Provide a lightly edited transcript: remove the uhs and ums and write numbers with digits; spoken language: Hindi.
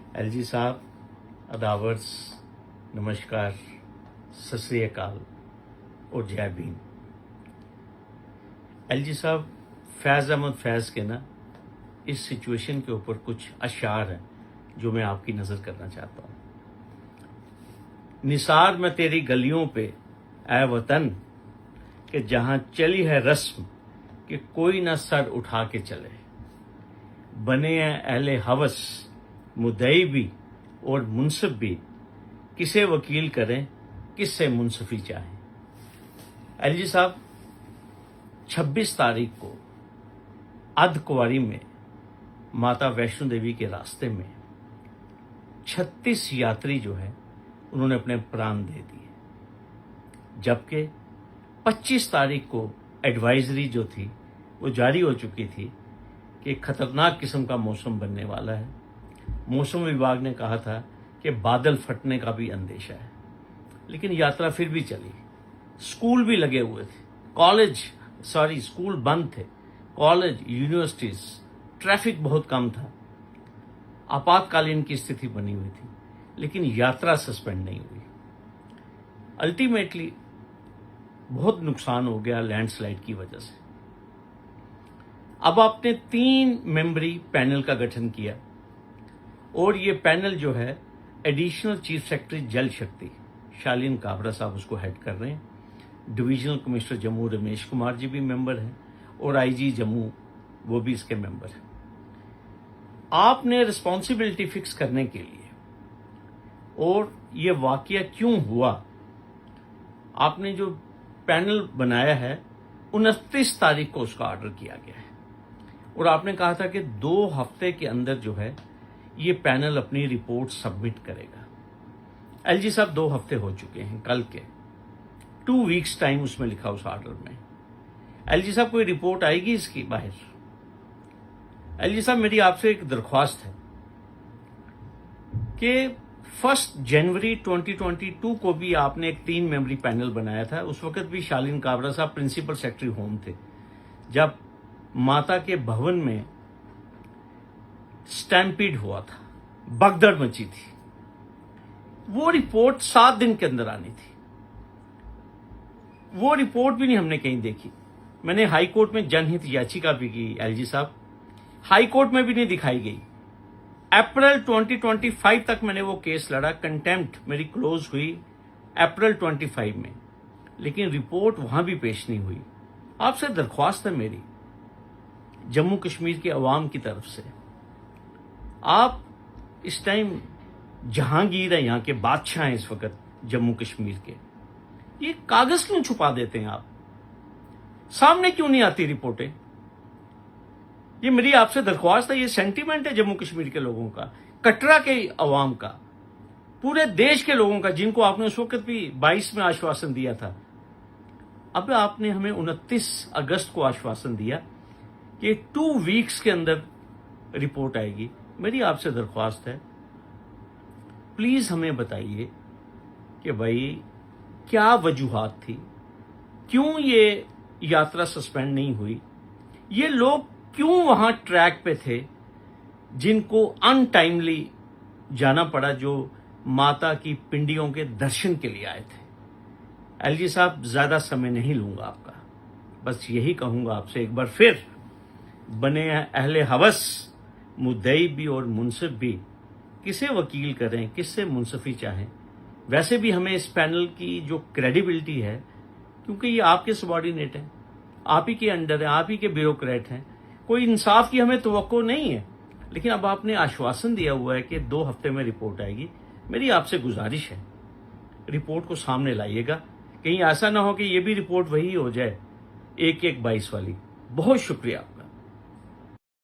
एलजी साहब, अदावर्स, नमस्कार, सत श्री अकाल और जय भीम। एलजी साहब, फैज़ अहमद फैज़ के ना इस सिचुएशन के ऊपर कुछ अशार हैं जो मैं आपकी नज़र करना चाहता हूँ। निसार में तेरी गलियों पे ऐ वतन कि जहाँ चली है रस्म कि कोई ना सर उठा के चले, बने हैं अहले हवस मुद्दई भी और मुनसिफ भी, किसे वकील करें किससे मुनसफी चाहें। एलजी साहब, 26 तारीख को अर्धकुंवारी में माता वैष्णो देवी के रास्ते में 36 यात्री जो है उन्होंने अपने प्राण दे दिए, जबकि 25 तारीख को एडवाइजरी जो थी वो जारी हो चुकी थी कि खतरनाक किस्म का मौसम बनने वाला है। मौसम विभाग ने कहा था कि बादल फटने का भी अंदेशा है, लेकिन यात्रा फिर भी चली। स्कूल भी लगे हुए थे, स्कूल बंद थे, कॉलेज, यूनिवर्सिटीज, ट्रैफिक बहुत कम था, आपातकालीन की स्थिति बनी हुई थी, लेकिन यात्रा सस्पेंड नहीं हुई। अल्टीमेटली बहुत नुकसान हो गया लैंडस्लाइड की वजह से। अब आपने 3 मेंबरी पैनल का गठन किया और ये पैनल जो है एडिशनल चीफ सेक्रेटरी जल शक्ति शालीन काबरा साहब उसको हेड कर रहे हैं। डिविजनल कमिश्नर जम्मू रमेश कुमार जी भी मेंबर हैं और आईजी जम्मू वो भी इसके मेंबर हैं। आपने रिस्पॉन्सिबिलिटी फिक्स करने के लिए और ये वाकया क्यों हुआ, आपने जो पैनल बनाया है 29 तारीख को उसका ऑर्डर किया गया है और आपने कहा था कि 2 हफ्ते के अंदर जो है ये पैनल अपनी रिपोर्ट सबमिट करेगा। एलजी साहब, 2 हफ्ते हो चुके हैं कल के, 2 वीक्स टाइम उसमें लिखा उस ऑर्डर में। एलजी साहब, कोई रिपोर्ट आएगी इसकी बाहर? एलजी साहब, मेरी आपसे एक दरख्वास्त है कि 1 जनवरी 2022 को भी आपने एक 3 मेंबरी पैनल बनाया था। उस वक्त भी शालीन काबरा साहब प्रिंसिपल सेक्रेटरी होम थे, जब माता के भवन में स्टैम्पीड हुआ था, भगदड़ मची थी। वो रिपोर्ट 7 दिन के अंदर आनी थी, वो रिपोर्ट भी नहीं हमने कहीं देखी। मैंने हाई कोर्ट में जनहित याचिका भी की एलजी साहब, हाई कोर्ट में भी नहीं दिखाई गई। अप्रैल 2025 तक मैंने वो केस लड़ा, कंटेम्प्ट मेरी क्लोज हुई अप्रैल 25 में, लेकिन रिपोर्ट वहां भी पेश नहीं हुई। आपसे दरख्वास्त है मेरी जम्मू कश्मीर के अवाम की तरफ से, आप इस टाइम जहांगीर है, यहाँ के बादशाह हैं इस वक्त जम्मू कश्मीर के, ये कागज क्यों छुपा देते हैं आप? सामने क्यों नहीं आती रिपोर्टें? ये मेरी आपसे दरख्वास्त है, ये सेंटीमेंट है जम्मू कश्मीर के लोगों का, कटरा के अवाम का, पूरे देश के लोगों का, जिनको आपने उस वक्त भी 22 में आश्वासन दिया था। अब आपने हमें 29 अगस्त को आश्वासन दिया कि 2 वीक्स के अंदर रिपोर्ट आएगी। मेरी आपसे दरख्वास्त है, प्लीज हमें बताइए कि भाई क्या वजूहात थी, क्यों ये यात्रा सस्पेंड नहीं हुई, ये लोग क्यों वहां ट्रैक पे थे जिनको अनटाइमली जाना पड़ा, जो माता की पिंडियों के दर्शन के लिए आए थे। एलजी साहब, ज्यादा समय नहीं लूंगा आपका, बस यही कहूंगा आपसे एक बार फिर, बने अहले हवस मुद्दई भी और मुनसिफ भी, किसे वकील करें किससे मुनसफी चाहें। वैसे भी हमें इस पैनल की जो क्रेडिबिलिटी है, क्योंकि ये आपके सबॉर्डिनेट हैं, आप ही के अंडर हैं, आप ही के ब्यूरोक्रेट हैं, कोई इंसाफ की हमें तवक्को नहीं है, लेकिन अब आपने आश्वासन दिया हुआ है कि 2 हफ्ते में रिपोर्ट आएगी। मेरी आपसे गुजारिश है, रिपोर्ट को सामने लाइएगा, कहीं ऐसा ना हो कि ये भी रिपोर्ट वही हो जाए 1-1-22 वाली। बहुत शुक्रिया आपका।